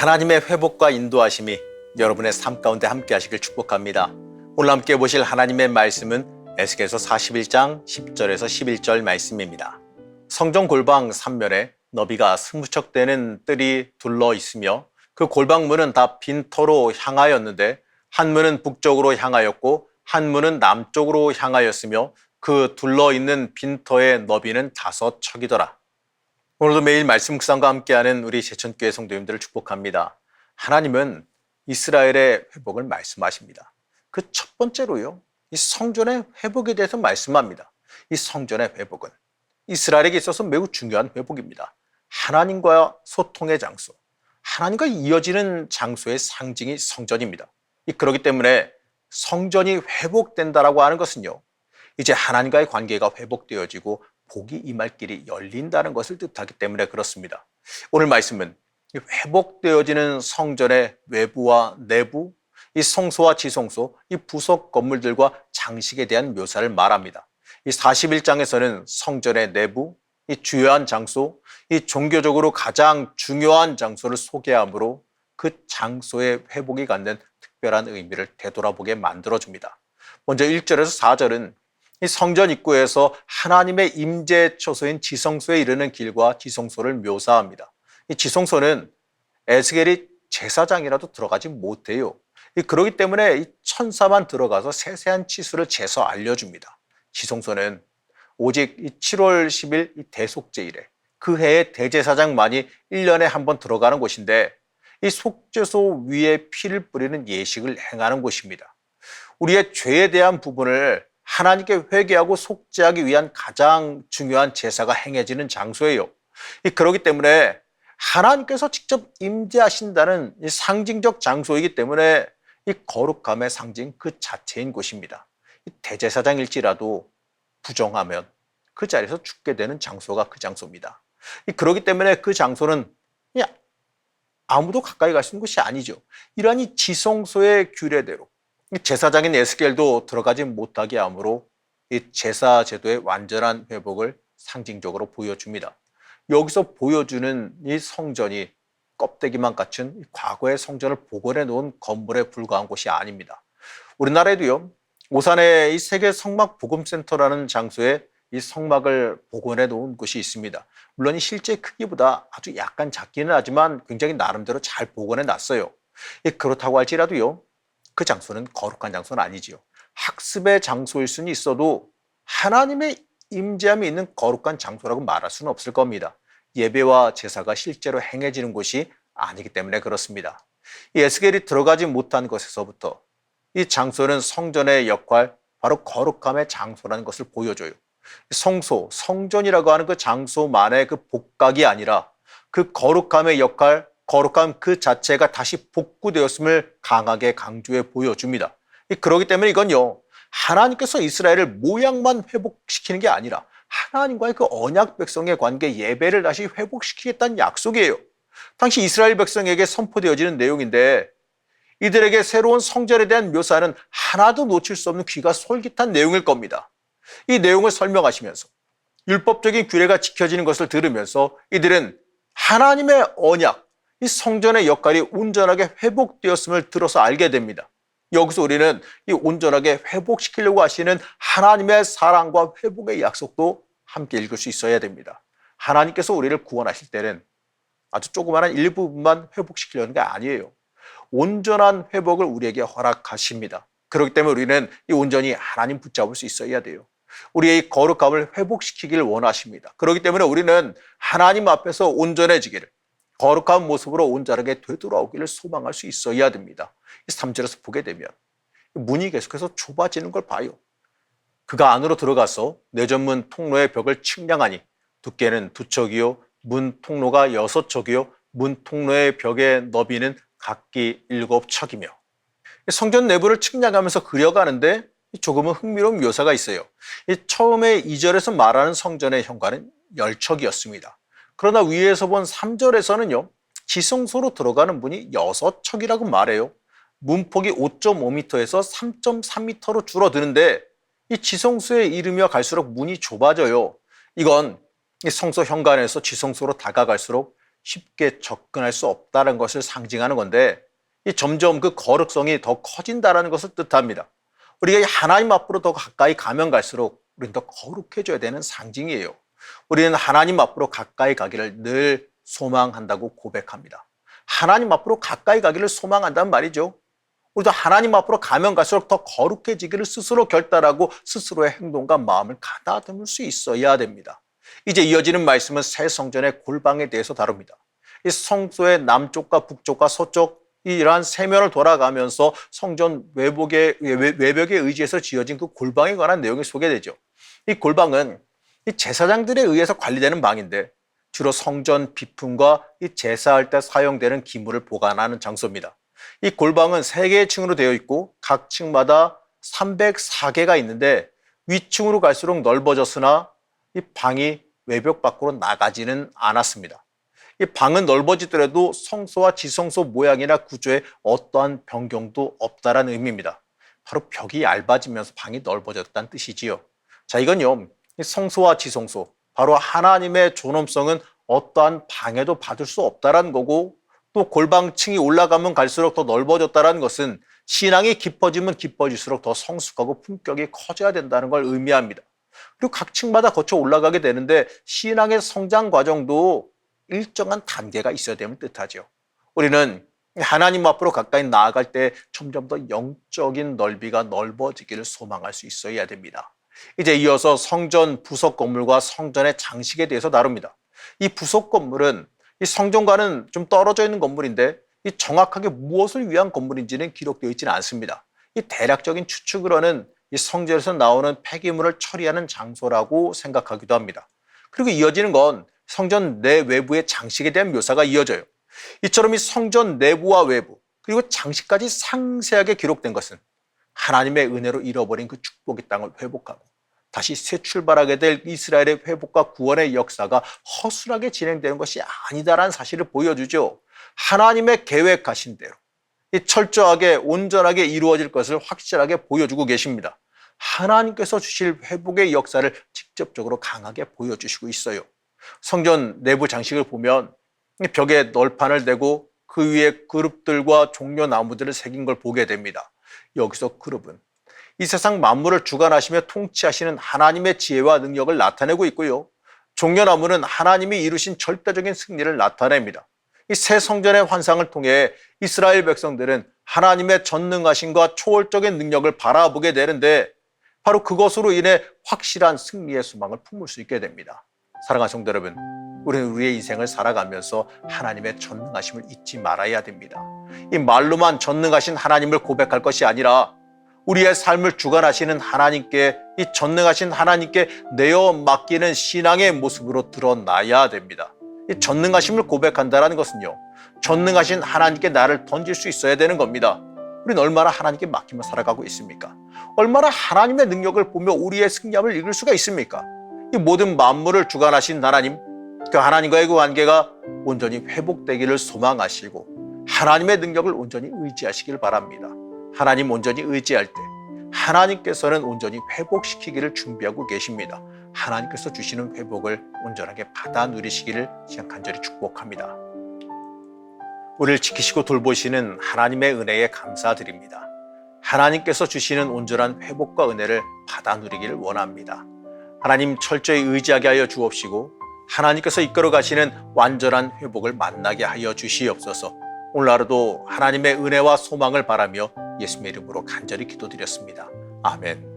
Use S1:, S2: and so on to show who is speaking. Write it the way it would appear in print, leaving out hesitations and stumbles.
S1: 하나님의 회복과 인도하심이 여러분의 삶 가운데 함께 하시길 축복합니다. 오늘 함께 보실 하나님의 말씀은 에스겔서 41장 10절에서 11절 말씀입니다. 성전 골방 3면에 너비가 20척 되는 뜰이 둘러 있으며 그 골방문은 다 빈터로 향하였는데 한 문은 북쪽으로 향하였고 한 문은 남쪽으로 향하였으며 그 둘러 있는 빈터의 너비는 5척이더라. 오늘도 매일 말씀 묵상과 함께하는 우리 제천교회 성도님들을 축복합니다. 하나님은 이스라엘의 회복을 말씀하십니다. 그 첫 번째로요, 이 성전의 회복에 대해서 말씀합니다. 이 성전의 회복은 이스라엘에게 있어서 매우 중요한 회복입니다. 하나님과 소통의 장소, 하나님과 이어지는 장소의 상징이 성전입니다. 그렇기 때문에 성전이 회복된다라고 하는 것은요, 이제 하나님과의 관계가 회복되어지고 복이 임할 길이 열린다는 것을 뜻하기 때문에 그렇습니다. 오늘 말씀은 회복되어지는 성전의 외부와 내부, 이 성소와 지성소, 이 부속 건물들과 장식에 대한 묘사를 말합니다. 이 41장에서는 성전의 내부, 이 주요한 장소, 이 종교적으로 가장 중요한 장소를 소개하므로 그 장소의 회복이 갖는 특별한 의미를 되돌아보게 만들어줍니다. 먼저 1절에서 4절은 이 성전 입구에서 하나님의 임재 처소인 지성소에 이르는 길과 지성소를 묘사합니다. 이 지성소는 에스겔이 제사장이라도 들어가지 못해요. 그렇기 때문에 이 천사만 들어가서 세세한 치수를 재서 알려줍니다. 지성소는 오직 7월 10일 이 대속제일에 그 해에 대제사장만이 1년에 한 번 들어가는 곳인데 이 속죄소 위에 피를 뿌리는 예식을 행하는 곳입니다. 우리의 죄에 대한 부분을 하나님께 회개하고 속죄하기 위한 가장 중요한 제사가 행해지는 장소예요. 그렇기 때문에 하나님께서 직접 임재하신다는 이 상징적 장소이기 때문에 이 거룩함의 상징 그 자체인 곳입니다. 대제사장일지라도 부정하면 그 자리에서 죽게 되는 장소가 그 장소입니다. 그렇기 때문에 그 장소는 아무도 가까이 갈 수 있는 곳이 아니죠. 이러한 이 지성소의 규례대로 제사장인 에스겔도 들어가지 못하게 하므로 이 제사 제도의 완전한 회복을 상징적으로 보여줍니다. 여기서 보여주는 이 성전이 껍데기만 갖춘 과거의 성전을 복원해 놓은 건물에 불과한 곳이 아닙니다. 우리나라에도요, 오산에 이 세계 성막 복음센터라는 장소에 이 성막을 복원해 놓은 곳이 있습니다. 물론 실제 크기보다 아주 약간 작기는 하지만 굉장히 나름대로 잘 복원해 놨어요. 그렇다고 할지라도요, 그 장소는 거룩한 장소는 아니지요. 학습의 장소일 수는 있어도 하나님의 임재함이 있는 거룩한 장소라고 말할 수는 없을 겁니다. 예배와 제사가 실제로 행해지는 곳이 아니기 때문에 그렇습니다. 이 에스겔이 들어가지 못한 것에서부터 이 장소는 성전의 역할, 바로 거룩함의 장소라는 것을 보여줘요. 성소, 성전이라고 하는 그 장소만의 그 복각이 아니라 그 거룩함의 역할, 거룩함 그 자체가 다시 복구되었음을 강하게 강조해 보여줍니다. 그렇기 때문에 이건요, 하나님께서 이스라엘을 모양만 회복시키는 게 아니라 하나님과의 그 언약 백성의 관계, 예배를 다시 회복시키겠다는 약속이에요. 당시 이스라엘 백성에게 선포되어지는 내용인데 이들에게 새로운 성전에 대한 묘사는 하나도 놓칠 수 없는 귀가 솔깃한 내용일 겁니다. 이 내용을 설명하시면서 율법적인 규례가 지켜지는 것을 들으면서 이들은 하나님의 언약, 이 성전의 역할이 온전하게 회복되었음을 들어서 알게 됩니다. 여기서 우리는 이 온전하게 회복시키려고 하시는 하나님의 사랑과 회복의 약속도 함께 읽을 수 있어야 됩니다. 하나님께서 우리를 구원하실 때는 아주 조그마한 일부분만 회복시키려는 게 아니에요. 온전한 회복을 우리에게 허락하십니다. 그렇기 때문에 우리는 이 온전히 하나님 붙잡을 수 있어야 돼요. 우리의 이 거룩함을 회복시키기를 원하십니다. 그렇기 때문에 우리는 하나님 앞에서 온전해지기를, 거룩한 모습으로 온전하게 되돌아오기를 소망할 수 있어야 됩니다. 3절에서 보게 되면 문이 계속해서 좁아지는 걸 봐요. 그가 안으로 들어가서 내전문 통로의 벽을 측량하니 두께는 2척이요 문 통로가 6척이요 문 통로의 벽의 너비는 각기 7척이며, 성전 내부를 측량하면서 그려가는데 조금은 흥미로운 묘사가 있어요. 처음에 2절에서 말하는 성전의 현관은 10척이었습니다. 그러나 위에서 본 3절에서는요, 지성소로 들어가는 문이 6척이라고 말해요. 문폭이 5.5m에서 3.3m로 줄어드는데 이 지성소에 이르며 갈수록 문이 좁아져요. 이건 성소 현관에서 지성소로 다가갈수록 쉽게 접근할 수 없다는 것을 상징하는 건데 이 점점 그 거룩성이 더 커진다는 것을 뜻합니다. 우리가 하나님 앞으로 더 가까이 가면 갈수록 우리는 더 거룩해져야 되는 상징이에요. 우리는 하나님 앞으로 가까이 가기를 늘 소망한다고 고백합니다. 하나님 앞으로 가까이 가기를 소망한단 말이죠. 우리도 하나님 앞으로 가면 갈수록 더 거룩해지기를 스스로 결단하고 스스로의 행동과 마음을 가다듬을 수 있어야 됩니다. 이제 이어지는 말씀은 새 성전의 골방에 대해서 다룹니다. 이 성소의 남쪽과 북쪽과 서쪽 이러한 세면을 돌아가면서 성전 외벽에 의지해서 지어진 그 골방에 관한 내용이 소개되죠. 이 골방은 이 제사장들에 의해서 관리되는 방인데 주로 성전 비품과 이 제사할 때 사용되는 기물을 보관하는 장소입니다. 이 골방은 3개의 층으로 되어 있고 각 층마다 304개가 있는데 위층으로 갈수록 넓어졌으나 이 방이 외벽 밖으로 나가지는 않았습니다. 이 방은 넓어지더라도 성소와 지성소 모양이나 구조에 어떠한 변경도 없다라는 의미입니다. 바로 벽이 얇아지면서 방이 넓어졌다는 뜻이지요. 자, 이건요, 이 성소와 지성소, 바로 하나님의 존엄성은 어떠한 방해도 받을 수 없다라는 거고, 또 골방층이 올라가면 갈수록 더 넓어졌다는 것은 신앙이 깊어지면 깊어질수록 더 성숙하고 품격이 커져야 된다는 걸 의미합니다. 그리고 각 층마다 거쳐 올라가게 되는데 신앙의 성장 과정도 일정한 단계가 있어야 됨을 뜻하죠. 우리는 하나님 앞으로 가까이 나아갈 때 점점 더 영적인 넓이가 넓어지기를 소망할 수 있어야 됩니다. 이제 이어서 성전 부속 건물과 성전의 장식에 대해서 다룹니다. 이 부속 건물은 이 성전과는 좀 떨어져 있는 건물인데 이 정확하게 무엇을 위한 건물인지는 기록되어 있지는 않습니다. 이 대략적인 추측으로는 이 성전에서 나오는 폐기물을 처리하는 장소라고 생각하기도 합니다. 그리고 이어지는 건 성전 내 외부의 장식에 대한 묘사가 이어져요. 이처럼 이 성전 내부와 외부 그리고 장식까지 상세하게 기록된 것은 하나님의 은혜로 잃어버린 그 축복의 땅을 회복하고 다시 새 출발하게 될 이스라엘의 회복과 구원의 역사가 허술하게 진행되는 것이 아니다라는 사실을 보여주죠. 하나님의 계획하신 대로 이 철저하게 온전하게 이루어질 것을 확실하게 보여주고 계십니다. 하나님께서 주실 회복의 역사를 직접적으로 강하게 보여주시고 있어요. 성전 내부 장식을 보면 벽에 널판을 대고 그 위에 그룹들과 종려 나무들을 새긴 걸 보게 됩니다. 여기서 그룹은 이 세상 만물을 주관하시며 통치하시는 하나님의 지혜와 능력을 나타내고 있고요. 종려나무는 하나님이 이루신 절대적인 승리를 나타냅니다. 이 새 성전의 환상을 통해 이스라엘 백성들은 하나님의 전능하심과 초월적인 능력을 바라보게 되는데 바로 그것으로 인해 확실한 승리의 소망을 품을 수 있게 됩니다. 사랑하는 성도 여러분, 우리는 우리의 인생을 살아가면서 하나님의 전능하심을 잊지 말아야 됩니다. 이 말로만 전능하신 하나님을 고백할 것이 아니라 우리의 삶을 주관하시는 하나님께, 이 전능하신 하나님께 내어 맡기는 신앙의 모습으로 드러나야 됩니다. 이 전능하심을 고백한다는 것은요, 전능하신 하나님께 나를 던질 수 있어야 되는 겁니다. 우리는 얼마나 하나님께 맡기며 살아가고 있습니까? 얼마나 하나님의 능력을 보며 우리의 승리함을 이룰 수가 있습니까? 이 모든 만물을 주관하신 하나님, 그 하나님과의 그 관계가 온전히 회복되기를 소망하시고 하나님의 능력을 온전히 의지하시길 바랍니다. 하나님 온전히 의지할 때 하나님께서는 온전히 회복시키기를 준비하고 계십니다. 하나님께서 주시는 회복을 온전하게 받아 누리시기를 간절히 축복합니다. 우리를 지키시고 돌보시는 하나님의 은혜에 감사드립니다. 하나님께서 주시는 온전한 회복과 은혜를 받아 누리기를 원합니다. 하나님 철저히 의지하게 하여 주옵시고 하나님께서 이끌어 가시는 완전한 회복을 만나게 하여 주시옵소서. 오늘 하루도 하나님의 은혜와 소망을 바라며 예수님의 이름으로 간절히 기도드렸습니다. 아멘.